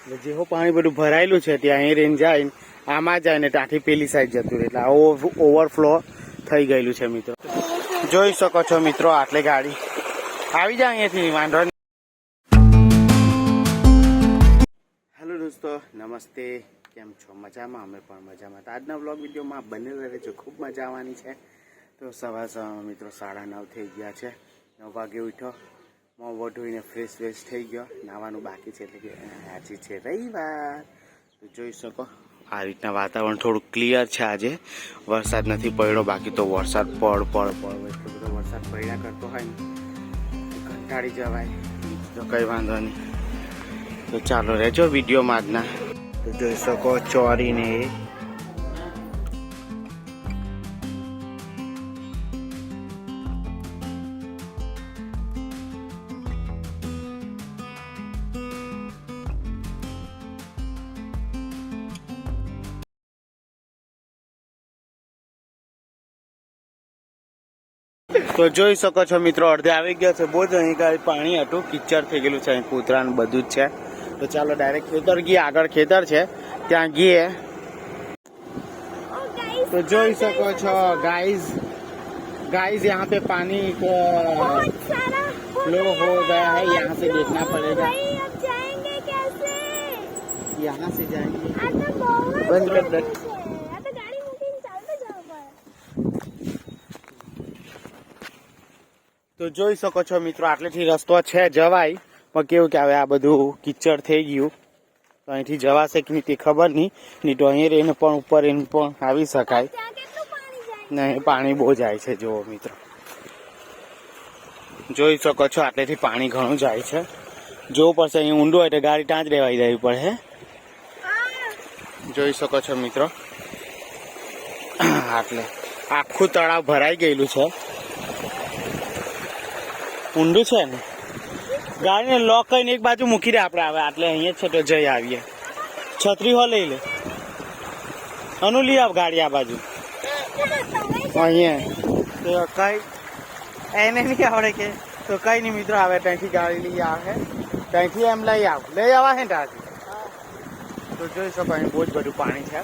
જેવો પાણી બધું ભરાયેલું છે ત્યાં અહીં રેન જાય આમાં જાય ને ત્યાંથી પેલી સાઈડ જતું રહે એટલે ઓવરફ્લો થઈ ગયેલું છે મિત્રો. જોઈ શકો છો મિત્રો આટલે ગાડી આવી જાય અહીંયાથી વાંધો નહીં. હેલો દોસ્તો, નમસ્તે, કેમ છો? મજામાં? અમે પણ મજામાં. તો આજના વ્લોગ વિડીયોમાં બનેલા રહેજો, ખૂબ મજા આવવાની છે. તો સવારમાં મિત્રો 9:30 થઈ ગયા છે. 9 વાગે ઉઠ્યો, મોં ધોઈને ફ્રેશ થઈ ગયો. નાવાનું બાકી છે એટલે કે આજે છે રવિવાર. તો જોઈ શકો આ રીતના વાતાવરણ થોડું ક્લિયર છે. આજે વરસાદ નથી પડ્યો, બાકી તો વરસાદ પડ એટલો બધો વરસાદ પડ્યા કરતો હોય ને કંટાળી જવાય. તો કંઈ વાંધો નહીં. તો ચાલો રહેજો વિડીયોમાં આજના. તો જોઈ શકો ચોરીને તો જોઈ શકો છો મિત્રો અડધે આવી ગયો છે. બહુ જ અહીં ગાડી પાણી હતું, કિચડ થઈ ગયેલું છે. અહીં કૂતરાનું બધું જ છે. તો ચાલો ડાયરેક્ટ ખેતર ગઈએ, આગળ ખેતર છે ત્યાં ગઈએ. तो જોઈ શકો છો गाइस यहाँ पे पानी को फ्लो हो गया है. यहाँ से देखना पड़ेगा. अब जाएंगे कैसे? यहाँ से जाएंगे. बंद कर दे. તો જોઈ શકો છો મિત્રો આટલેથી રસ્તો છે જવાય, પણ કેવું કે હવે આ બધું કિચડ થઈ ગયું તો અહીંથી જવાશે કે નહીં તે ખબર નહીં તો અહીં રહીને પણ ઉપર એને પણ આવી શકાય નહીં. પાણી બહુ જાય છે. જુઓ મિત્રો, જોઈ શકો છો આટલેથી પાણી ઘણું જાય છે. જોવું પડશે, અહીં ઊંડું હોય તો ગાડી ત્યાં જ રહેવાઈ જવી પડે. જોઈ શકો છો મિત્રો આટલે આખું તળાવ ભરાઈ ગયેલું છે. ઊંડું છે ને, ગાડીને લોક કરીને એક બાજુ મૂકી દે આપણે. આવે એટલે અહીંયા છે તો જઈ આવીએ. છત્રી હો લઈ લે, અનુ લઈ આવ ગાડી આ બાજુ. અહીંયા તો કઈ એને નહીં આવડે કે તો કઈ નહીં મિત્રો, આવે ત્યાંથી ગાડી લઈ આવે, ત્યાંથી એમ લઈ આવા હે ત્યાંથી. તો જોઈ શકો અહીં બહુ જ બધું પાણી છે.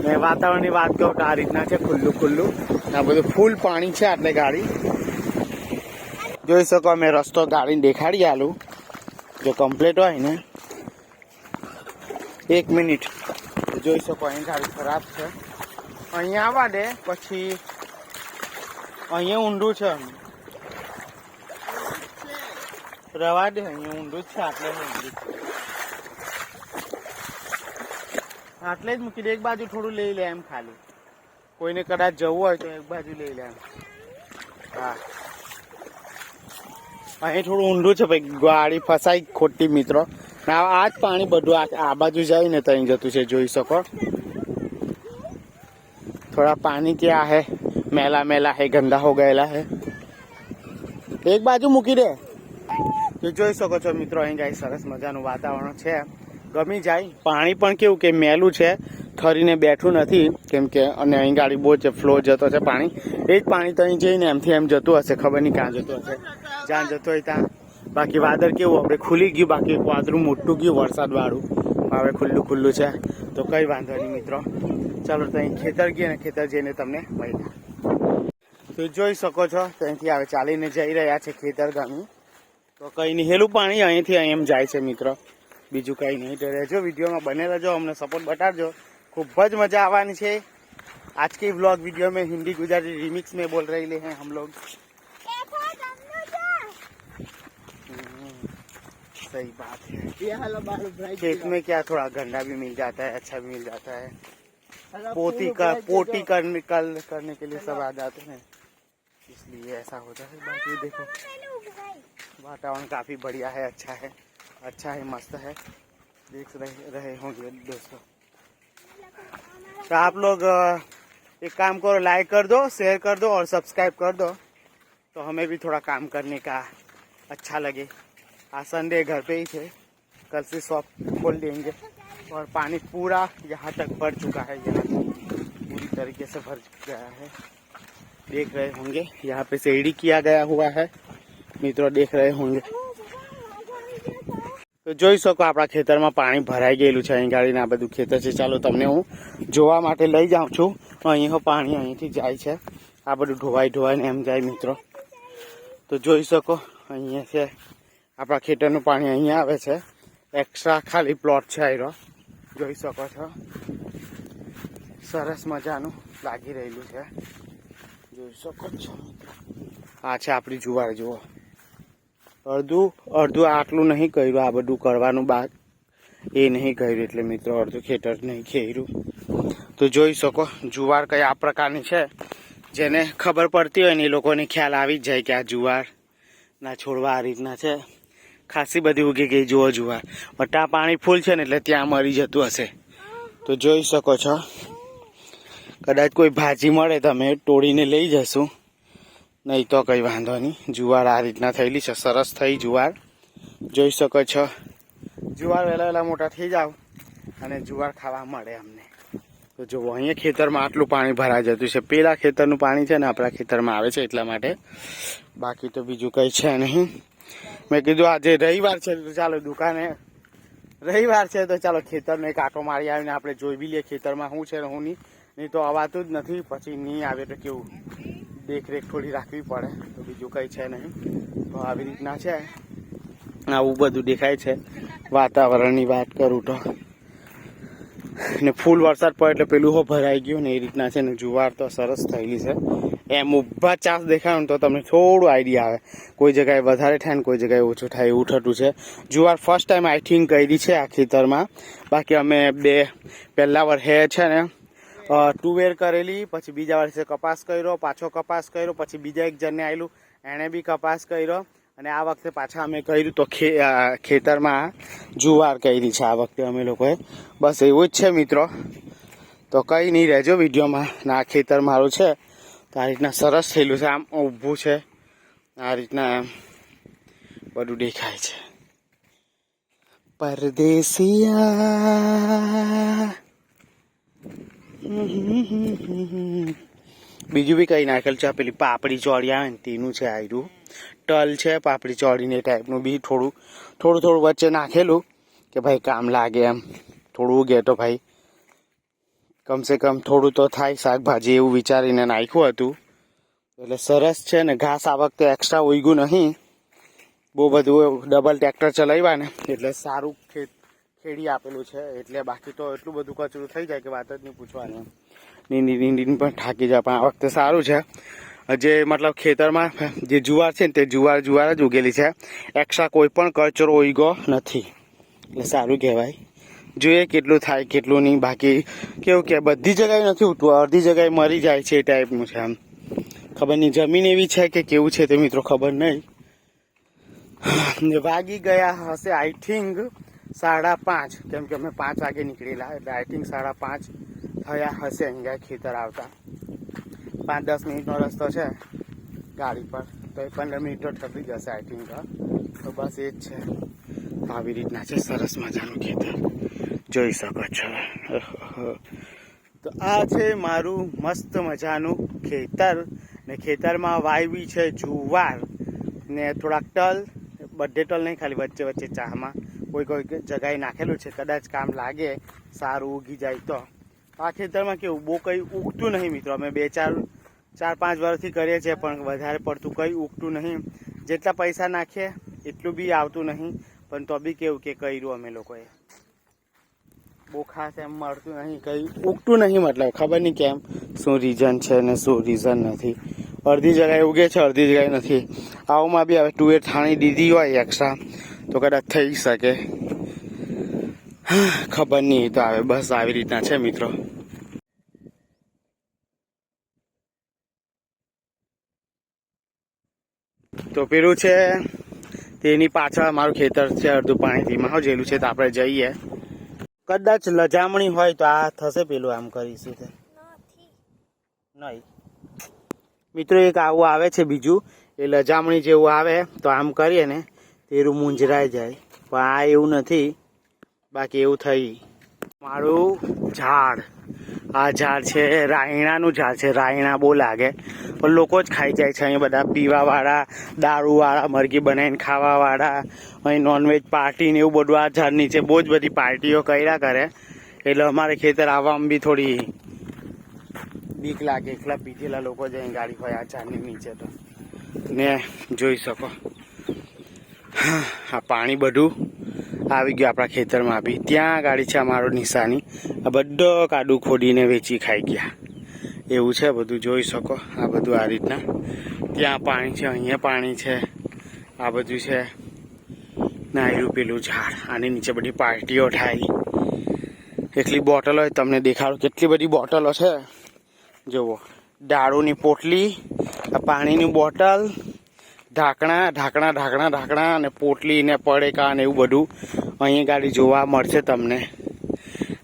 ને વાતાવરણની વાત કહું તો આ રીતના છે, ખુલ્લું આ બધું ફૂલ પાણી છે. એટલે ગાડી જોઈ શકો, અમે રસ્તો ગાડીને દેખાડી આલું જો કમ્પ્લીટ હોય ને. 1 મિનિટ. જોઈ શકો અહીં ગાડી ખરાબ છે. અહીંયા આવવા દે, પછી અહીંયા ઊંડું છે, રવા દે. અહીંયા ઊંડું જ છે. આટલે જ મૂકી દે. એક બાજુ થોડું લઈ લે એમ, ખાલી કોઈને કદાચ જવું હોય તો એક બાજુ લઈ લે એમ. હા, અહીં થોડું ઊંડું છે ભાઈ, ગાડી ફસાઈ ખોટી મિત્રો. આ જ પાણી બધું આ બાજુ જાય ને ત્યાં જતું છે. જોઈ શકો થોડા પાણી क्या है, મેલા है, ગંદા હો ગયેલા है. એક બાજુ મૂકી દે. તો જોઈ શકો છો મિત્રો અહીં ગાય સરસ મજાનું વાતાવરણ છે, ગમી જાય. પાણી પણ કેવું કે મેલું છે, ઠરીને બેઠું નથી કેમ કે, અને અહીં ગાડી બહુ છે, ફ્લો જતો છે પાણી. એ જ પાણી તો અહીં જઈને એમથી એમ જતું હશે, ખબર નહીં ક્યાં જતું હશે, જ્યાં જતો હોય ત્યાં. બાકી વાદળ કેવું આપણે ખુલી ગયું, બાકી વાદળું મોટું ગયું વરસાદ વાળું, હવે ખુલ્લું છે. તો કઈ વાંધો નહીં મિત્રો, ચાલો ત્યાં ખેતર ગઈએ ને ખેતર જઈને તમને મળ્યા. તો જોઈ શકો છો ત્યાંથી આવે ચાલીને જઈ રહ્યા છે ખેતર ગામી. તો કઈ નહીં, હેલું પાણી અહીંથી એમ જાય છે મિત્રો, બીજું કઈ નહીં. તો રહેજો વિડીયોમાં બને રહેજો, અમને સપોર્ટ બતાડજો, खूब જ मजा आवानी है. आज के व्लॉग वीडियो में हिंदी गुजराती रिमिक्स में बोल रहे हैं हम लोग. सही बात है. खेत में क्या थोड़ा गंदा भी मिल जाता है, अच्छा भी मिल जाता है. पोटी करने के लिए सब आ जाते हैं, इसलिए ऐसा होता है. बाकी देखो वातावरण काफी बढ़िया है, अच्छा है, मस्त है. देख रहे होंगे दोस्तों. तो आप लोग एक काम करो, लाइक कर दो, शेयर कर दो और सब्सक्राइब कर दो, तो हमें भी थोड़ा काम करने का अच्छा लगे. आज संडे घर पे ही थे, कल से शॉप खोल देंगे. और पानी पूरा यहाँ तक भर चुका है, यहाँ पूरी तरीके से भर गया है. देख रहे होंगे यहाँ पे सीढ़ी किया गया हुआ है, मित्रों देख रहे होंगे. તો જોઈ શકો આપણા ખેતરમાં પાણી ભરાઈ ગયેલું છે. અહીં ગાડીને આ બધું ખેતર છે. ચાલો તમને હું જોવા માટે લઈ જાઉં છું. અહીં પાણી અહીંથી જાય છે. આ બધું ઢોવાઈને એમ જાય મિત્રો. તો જોઈ શકો અહીંયા છે આપણા ખેતરનું પાણી અહીંયા આવે છે. એક્સ્ટ્રા ખાલી પ્લોટ છે આયરો જોઈ શકો છો. સરસ મજાનું લાગી રહેલું છે જોઈ શકો છો. આ છે આપણી જુવાર. જુઓ અડધું આટલું નહીં કર્યું. આ બધું કરવાનું બાદ એ નહીં કર્યું એટલે મિત્રો અડધું ખેતર નહીં ખેર્યું. તો જોઈ શકો જુવાર કઈ આ પ્રકારની છે. જેને ખબર પડતી હોય ને એ લોકોને ખ્યાલ આવી જ જાય કે આ જુવાર ના છોડવા આ રીતના છે. ખાસી બધી ઉગી ગઈ જુઓ જુવાર. બટ આ પાણી ફૂલ છે ને એટલે ત્યાં મરી જતું હશે. તો જોઈ શકો છો. કદાચ કોઈ ભાજી મળે તમે તોડીને લઈ જશું, નહીં તો કંઈ વાંધો નહીં. જુવાર આ રીતના થયેલી છે. સરસ થઈ જુવાર જોઈ શકો છો. જુવાર વહેલા મોટા થઈ જાવ અને જુવાર ખાવા મળે અમને. તો જુઓ અહીંયા ખેતરમાં આટલું પાણી ભરાઈ જતું છે. પેલા ખેતરનું પાણી છે ને આપણા ખેતરમાં આવે છે એટલા માટે. બાકી તો બીજું કંઈ છે નહીં. મેં કીધું આજે રવિવાર છે તો ચાલો દુકાને રવિવાર છે તો ચાલો ખેતરને એક આંટો મારી આવીને આપણે જોઈ બી લઈએ ખેતરમાં શું છે ને શું નહીં તો અવાતું જ નથી. પછી નહીં આવે તો કેવું દેખરેખ થોડી રાખવી પડે. તો બીજું કંઈ છે નહીં. તો આવી રીતના છે. આવું બધું દેખાય છે. વાતાવરણની વાત કરું તો ને ફૂલ વરસાદ પડે એટલે પેલું હો ભરાઈ ગયું ને એ રીતના છે ને. જુવાર તો સરસ થયેલી છે. એમ ઊભા ચાસ દેખાય ને તો તમને થોડું આઈડિયા આવે. કોઈ જગ્યાએ વધારે થાય ને કોઈ જગ્યાએ ઓછું થાય એવું થતું છે. જુવાર ફર્સ્ટ ટાઈમ આઈ થિંક કરી છે આ ખેતરમાં. બાકી અમે પહેલા વર્ષે છે ને તુવેર કરેલી, પછી બીજા વર્ષે કપાસ કર્યો, પાછો કપાસ કર્યો, પછી બીજા એક જણને આવેલું એણે બી કપાસ કર્યો અને આ વખતે પાછા અમે કર્યું તો ખેતરમાં જુવાર કરી છે આ વખતે અમે લોકોએ. બસ એવું જ છે મિત્રો. તો કંઈ નહીં રહેજો વિડીયોમાં. ના ખેતર મારું છે તો આ રીતના સરસ થયેલું છે. આમ ઊભું છે આ રીતના એમ બધું દેખાય છે. પરદેસિયા બીજું બી કઈ નાખેલ છે. પેલી પાપડી ચોળી આવે ને તેનું છે આયરું. તલ છે પાપડી ચોળીને ટાઈપનું બી થોડું વચ્ચે નાખેલું કે ભાઈ કામ લાગે એમ. થોડું ઉગે તો ભાઈ કમસે કમ થોડું તો થાય શાકભાજી એવું વિચારીને નાખ્યું હતું. એટલે સરસ છે ને. ઘાસ આ વખતે એક્સ્ટ્રા ઉગ્યું નહીં. બહુ બધું ડબલ ટ્રેક્ટર ચલાવ્યા ને એટલે સારું ખેડી આપેલું છે. એટલે બાકી તો એટલું બધું કચરું થઈ જાય કે વાત જ નહીં પૂછવાની. નીંદીને પણ થાકી જાય. પણ આ વખતે સારું છે. જે મતલબ ખેતરમાં જે જુવાર છે ને તે જુવાર જ ઉગેલી છે. એક્સ્ટ્રા કોઈ પણ કચરો ઉગ્યો નથી એટલે સારું કહેવાય. જોઈએ કેટલું થાય કેટલું નહીં. બાકી કેવું કે બધી જગ્યાએ નથી ઉગતું. અડધી જગ્યાએ મરી જાય છે એ ટાઈપનું છે. આમ ખબર નહીં જમીન એવી છે કે કેવું છે તે મિત્રો ખબર નહીં. વાગી ગયા હશે આઈ થિંક 5:30 કેમ કે અમે 5 વાગે નીકળેલા એટલે આઈ થિંક 5:30 થયા હશે અહીંયા ખેતર આવતા. 5-10 મિનિટનો રસ્તો છે ગાડી પર તો 15 મિનિટ તો થતી જશે આઈ થિંક. તો બસ એ જ છે. આવી રીતના છે સરસ મજાનું ખેતર જોઈ શકો છો. તો આ છે મારું મસ્ત મજાનું ખેતર ને ખેતરમાં વાવી છે જુવાર ને થોડાક તલ. બધે તલ નહીં ખાલી વચ્ચે ચામાં કોઈ જગ્યાએ નાખેલું છે. કદાચ કામ લાગે સારું ઉગી જાય તો. આ ખેતરમાં કેવું બહુ કંઈ ઉગતું નહીં મિત્રો. અમે 4-5 વર્ષથી કરીએ છીએ પણ વધારે પડતું કંઈ ઉગતું નહીં. જેટલા પૈસા નાખીએ એટલું બી આવતું નહીં. પણ તો બી કેવું કે કર્યું અમે લોકોએ. બહુ ખાસ એમ મળતું નહીં કંઈ ઉગતું નહીં. મતલબ ખબર નહીં કેમ શું રીઝન છે ને શું રીઝન નથી. અડધી જગ્યાએ ઉગે છે અડધી જગ્યાએ નથી. આવુંમાં બી હવે તુવેર થાણી દીધી હોય એક્સ્ટ્રા તો કદાચ થઈ શકે. ખબર નહીં. તો આવે બસ આવી રીતના છે મિત્રો. તો પેલું છે તેની પાછળ મારું ખેતર છે. અડધું પાણીથી હો જેલું છે તો આપણે જઈએ. કદાચ લજામણી હોય તો આ થશે. પેલું આમ કરીશું તે નહીં મિત્રો. એક આવું આવે છે બીજું એ લજામણી જેવું આવે તો આમ કરીએ ને તેરું મૂંઝરાઈ જાય. પણ આ એવું નથી. બાકી એવું થઈ મારું ઝાડ આ ઝાડ છે રાયણાનું ઝાડ છે. રાયણા બહુ લાગે પણ લોકો જ ખાઈ જાય છે અહીંયા. બધા પીવાવાળા, દારૂવાળા, મરઘી બનાવીને ખાવાવાળા, અહીં નોનવેજ પાર્ટી ને એવું બધું આ ઝાડ નીચે બહુ જ બધી પાર્ટીઓ કર્યા કરે. એટલે અમારે ખેતર આવવામાં બી થોડી બીક લાગે. એકલા પીધેલા લોકો જ અહીં ગાડી હોય આ ઝાડની નીચે તો. ને જોઈ શકો આ પાણી બધું આવી ગયું આપણા ખેતરમાં બી. ત્યાં ગાડી છે અમારો નિશાની. આ બધો કાદુ ખોડીને વેચી ખાઈ ગયા એવું છે બધું. જોઈ શકો આ બધું આ રીતના. ત્યાં પાણી છે, અહીંયા પાણી છે, આ બધું છે. નાયરું પેલું ઝાડ, આની નીચે બધી પાર્ટીઓ થાય. એટલી બોટલો હોય તમને દેખાડું કેટલી બધી બોટલો છે. જુઓ દારૂની પોટલી, આ પાણીની બોટલ, ઢાંકણા અને પોટલી ને પડેકા ને એવું બધું અહીં ગાડી જોવા મળશે તમને.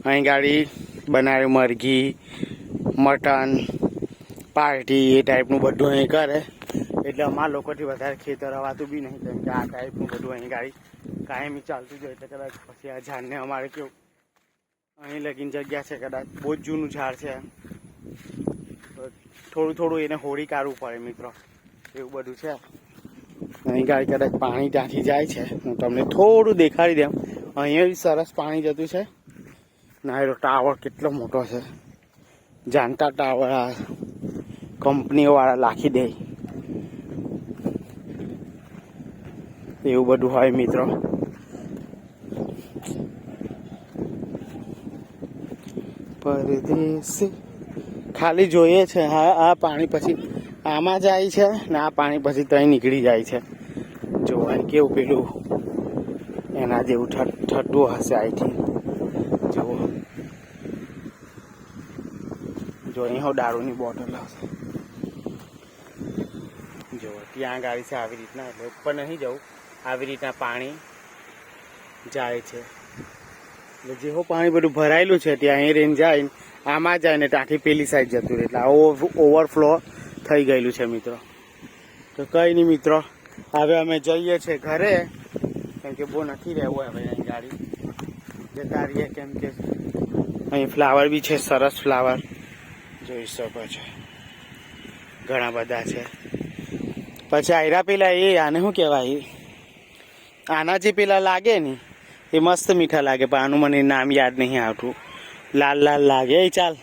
અહીં ગાડી બનાવે મરઘી, મટન, પાર્ટી એ ટાઈપનું બધું અહીં કરે. એટલે અમારા લોકોથી વધારે ખેતર હવાતું બી નહીં, કેમ કે આ ટાઈપનું બધું અહીં ગાડી કાયમી ચાલતું જ હોય. એટલે કદાચ પછી આ ઝાડને અમારે કેવું અહીં લગીને જગ્યા છે, કદાચ બહુ જ જૂનું ઝાડ છે. થોડું એને હોળી કાઢવું પડે મિત્રો, એવું બધું છે. અહીં ગાડી કદાચ પાણી ત્યાંથી જાય છે. હું તમને થોડું દેખાડી દઉં. અહીંયા બી સરસ પાણી જતું છે. નાયરો ટાવર કેટલો મોટો છે, જાણતા ટાવર. આ કંપનીઓવાળા લાખી દે એવું બધું હોય મિત્રો. પરદેશી ખાલી જોઈએ છે. હા આ પાણી પછી આમાં જાય છે ને આ પાણી પછી ત્યાં નીકળી જાય છે. જોવાય કેવું પેલું એના જેવું ઠંડુ હશે આઈથી. જુઓ જો અહીં દારૂની બોટલ હશે. જુઓ ત્યાં ગાડી છે આવી રીતના. એટલે ઉપર નહીં જવું, આવી રીતના પાણી જાય છે. એટલે જેવો પાણી બધું ભરાયેલું છે ત્યાં અહીં રેન જાય, આમાં જાય ને ત્યાંથી પેલી સાઈડ જતું રહે. એટલે આવો ઓવરફ્લો થઈ ગયેલું છે મિત્રો. તો કંઈ નહીં મિત્રો, હવે અમે જઈએ છીએ ઘરે, કેમ કે બહુ નથી રહેવું હવે અહીં ગાડી જતા રહીએ. કેમ કે અહીં ફ્લાવર બી છે, સરસ ફ્લાવર જોઈ શકો છો, ઘણા બધા છે. પછી આયરા પેલા આને શું કહેવાય, આના જે પેલા લાગે ને એ મસ્ત મીઠા લાગે, પણ આનું મને નામ યાદ નહીં આવતું. લાલ લાગે. ચાલ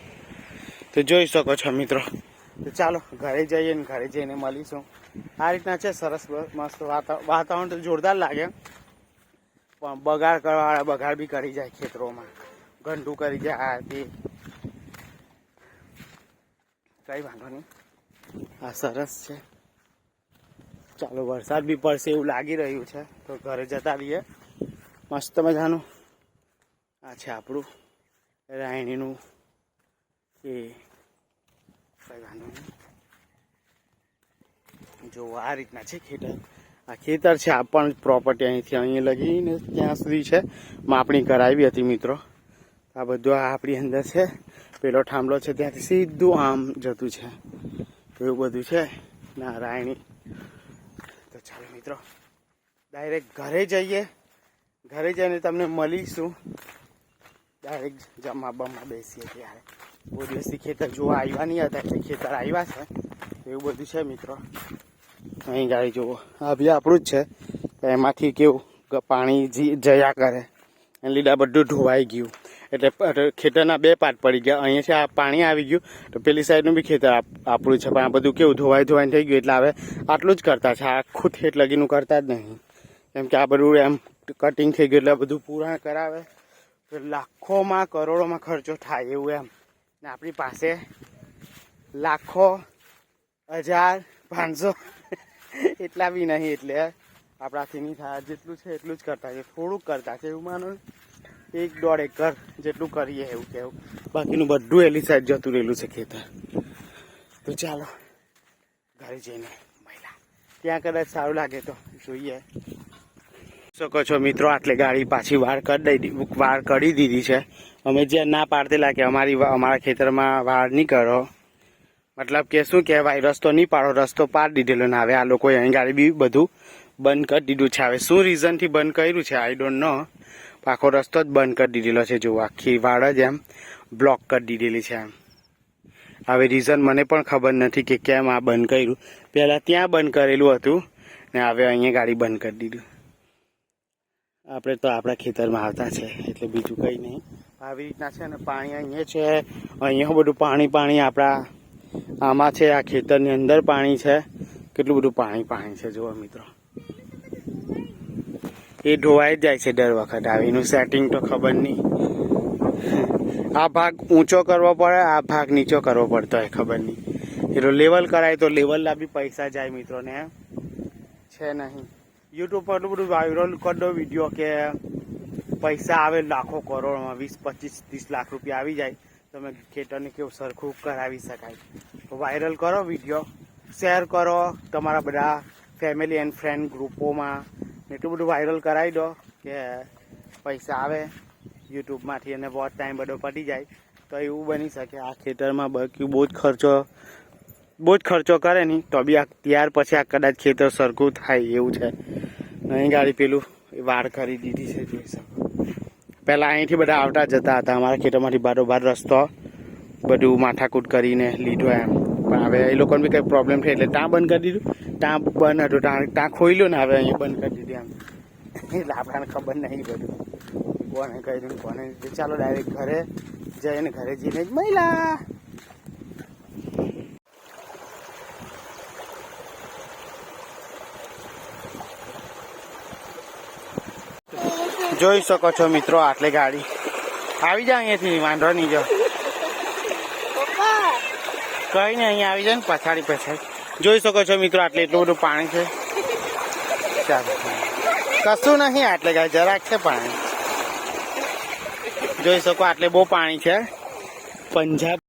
તો જોઈ શકો છો મિત્રો. તો ચાલો ઘરે જઈએ ને ઘરે જઈને મળીશું. આ રીતના છે સરસ મસ્ત વાતાવરણ તો જોરદાર લાગે, પણ બગાડ કરવાવાળા બગાડ બી કરી જાય ખેતરોમાં, ગંદુ કરી જાય. આ તે કઈ વાંધો નહીં, આ સરસ છે. ચાલો વરસાદ બી પડશે એવું લાગી રહ્યું છે, તો ઘરે જતા રહીએ. મસ્ત મજાનું આ છે આપણું રાયણીનું એ કઈ વાંધો નહીં. જો આ રીતના છે ખેતર. આ ખેતર છે, આ પણ પ્રોપર્ટી અહીંથી અહીં લગીને ત્યાં સુધી છે. માપણી કરાવી હતી મિત્રો. આ બધું આપણી અંદર છે. પેલો થાંભલો છે ત્યાંથી સીધું આમ જતું છે, એવું બધું છે ના રાયણી. તો ચાલો મિત્રો ડાયરેક્ટ ઘરે જઈએ. ઘરે જઈને તમને મળીશું. ડાયરેક્ટ જમવા બમવા બેસીએ ત્યારે. બહુ દિવસથી ખેતર જોવા આવ્યા નહીં હતા, એટલે ખેતર આવ્યા છે, એવું બધું છે મિત્રો. અહીં ગાડી જુઓ, આ બી આપણું જ છે. એમાંથી કેવું પાણી જયા કરે, એને લીધે બધું ધોવાઈ ગયું. એટલે ખેતરના બે પાર્ટ પડી ગયા. અહીંયાથી આ પાણી આવી ગયું તો પેલી સાઈડનું બી ખેતર આપણું છે, પણ આ બધું કેવું ધોવાઈને થઈ ગયું. એટલે હવે આટલું જ કરતા છે, આખું ઠેઠ લગીનું કરતા જ નહીં. કેમ કે આ બધું એમ કટિંગ થઈ ગયું એટલે બધું પૂરા કરાવે તો લાખોમાં કરોડોમાં ખર્ચો થાય એવું એમ. ને આપણી પાસે લાખો, 1000, 500 એટલા બી નહીં. એટલે આપણાથી નહીં થાય, જેટલું છે એટલું જ કરતા છે. થોડુંક કરતા છે એવું માનો, 1-1.5 એકર જેટલું કરીએ એવું કેવું. બાકીનું બધું એલી સાઈડ જતું રહેલું છે ખેતર. તો ચાલો ઘરે જઈને મહિલા ત્યાં કદાચ સારું લાગે તો જોઈએ. શકો છો મિત્રો, આટલે ગાડી પાછી વાર કરી દીધી છે. અમે જ્યાં ના પાડતેલા કે અમારા ખેતરમાં વાર નહીં કરો, મતલબ કે શું કહેવાય, રસ્તો નહીં પાડો, રસ્તો પાડી દીધેલો. ને હવે આ લોકોએ અહીં ગાડી બી બધું બંધ કરી દીધું છે. હવે શું રીઝનથી બંધ કર્યું છે આઈ ડોન્ટ નો, આખો રસ્તો જ બંધ કરી દીધેલો છે. જો આખી વાડ જ એમ બ્લોક કરી દીધેલી છે. એમ હવે રીઝન મને પણ ખબર નથી કે કેમ આ બંધ કર્યું. પહેલાં ત્યાં બંધ કરેલું હતું ને હવે અહીંયા ગાડી બંધ કરી દીધું. આપણે તો આપણા ખેતરમાં આવતા છે એટલે બીજું કંઈ નહીં. આવી રીતના છે ને પાણી અહીંયા છે. અહીંયા બધું પાણી આપણા આમાં છે. આ ખેતરની અંદર પાણી છે. કેટલું બધું પાણી છે જુઓ મિત્રો. એ ધોવાઈ જ જાય છે દર વખત આવીનું સેટિંગ તો ખબર નહીં. આ ભાગ ઊંચો કરવો પડે, આ ભાગ નીચો કરવો પડતો હોય ખબર નહીં. એટલું લેવલ કરાય તો લેવલના બી પૈસા જાય મિત્રોને છે નહીં. યુટ્યુબ પર એટલું બધું વાયરલ કરી દો વિડીયો કે પૈસા આવે લાખો કરોડમાં 20-25-30 લાખ રૂપિયા આવી જાય. તમે ખેતરને કેવું સરખું કરાવી શકાય. તો વાયરલ કરો વિડીયો, શેર કરો તમારા બધા ફેમિલી એન્ડ ફ્રેન્ડ ગ્રુપોમાં. એટલું બધું વાયરલ કરાવી દો કે પૈસા આવે યુટ્યુબમાંથી અને વોચ ટાઈમ બધો પતી જાય. તો એવું બની શકે. આ ખેતરમાં બાકી બહુ જ ખર્ચો કરે નહીં તો બી ત્યાર પછી આ કદાચ ખેતર સરખું થાય એવું છે. અહીં ગાડી પેલું વાર કરી દીધી છે જોઈ શકો. પહેલાં અહીંથી બધા આવતા જતા હતા અમારા ખેતરમાંથી બારોબાર રસ્તો બધું માથાકૂટ કરીને લીધો એમ. પણ હવે એ લોકોને બી કંઈ પ્રોબ્લેમ થાય એટલે ત્યાં બંધ કરી દીધું. ત્યાં બંધ હતું ત્યાં ખોલ્યું ને હવે અહીંયા બંધ કરી દીધું એમ. એટલે આપણને ખબર નહીં બધું કોને કહી દઉં કોને. ચાલો ડાયરેક્ટ ઘરે જઈને ઘરે જઈને જ મહિલા જોઈ શકો છો મિત્રો. આટલે ગાડી આવી જાય અહીંયાથી વાંધો નહીં. જો કઈ નહીં અહીંયા આવી જાય ને પછાડી જોઈ શકો છો મિત્રો. આટલે એટલું બધું પાણી છે. ચાલો કશું નહીં આટલે ગાડી જરાક છે પાણી. જોઈ શકો આટલે બહુ પાણી છે. પંજાબ